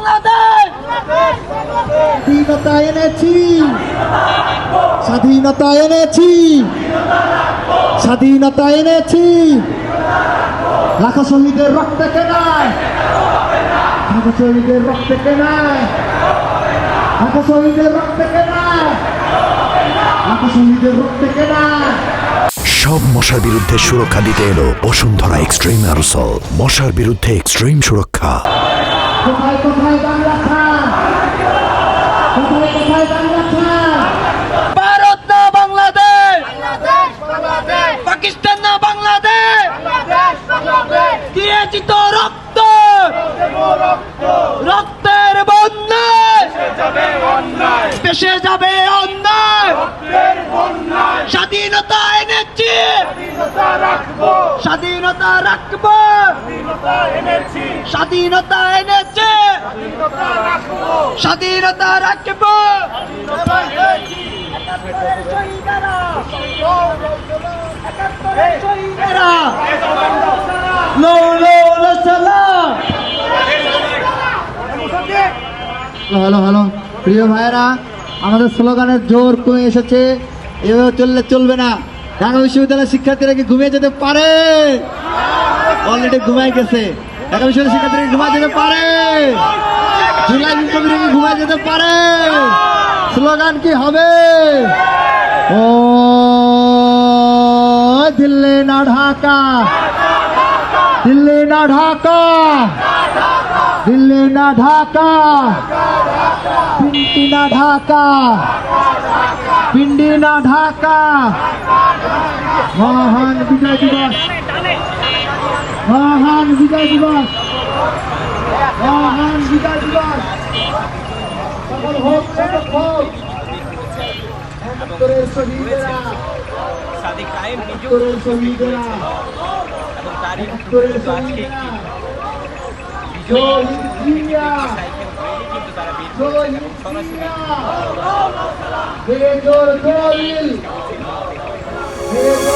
বাংলাদেশ স্বাধীনতা এনেছি, স্বাধীনতা এনেছি, স্বাধীনতা এনেছি। লাখো শহীদের রক্তে কেনায়, লাখো শহীদের রক্তে কেনায়, লাখো শহীদের রক্তে কেনায়, লাখো শহীদের রক্তে কেনায়। সব মশার বিরুদ্ধে সুরক্ষা দিতে এলো বসুন্ধরা এক্সট্রিম অ্যারোসল। মশার বিরুদ্ধে এক্সট্রিম সুরক্ষা। কোথায় কোথায় গান রাখা, কোথায় কোথায় গান রাখা। ভারত না বাংলাদেশ, পাকিস্তান না বাংলাদেশ, দিয়েছি তো রক্ত, রক্তের বন্যায় দেশে যাবে অন্যায়। স্বাধীনতা এনেছি, স্বাধীনতা রাখবো, স্বাধীনতা এনেছে, স্বাধীনতা রাখবো। হ্যালো হ্যালো প্রিয় ভাইয়েরা, আমাদের স্লোগানের জোর কমে এসেছে। এভাবে চললে চলবে না। ঢাকা বিশ্ববিদ্যালয়ের শিক্ষার্থীরা কি ঘুমিয়ে যেতে পারে? অলরেডি ঘুমাই গেছে। ঢাকা বিশ্ববিদ্যালয়ের শিক্ষার্থীরা কি ঘুমায় যেতে পারে? জুলাই বিপ্লবীরা কি ঘুমায় যেতে পারে? স্লোগান কি হবে? ও দিল্লি না ঢাকা, দিল্লি না ঢাকা, দিল্লি না ঢাকা, পিন্ডি না ঢাকা, পিন্ডি না ঢাকা। মহান বিজয় দিবস, মহান বিজয় দিবস, মহান বিজয় দিবস। সকল হোক, সকল হোক। একাত্তরের শহীদেরা, একাত্তরের শহীদেরা, একাত্তরের শহীদেরা। শহীদ জিয়া, শহীদ জিয়া, বেজোর দলিল, বেজোর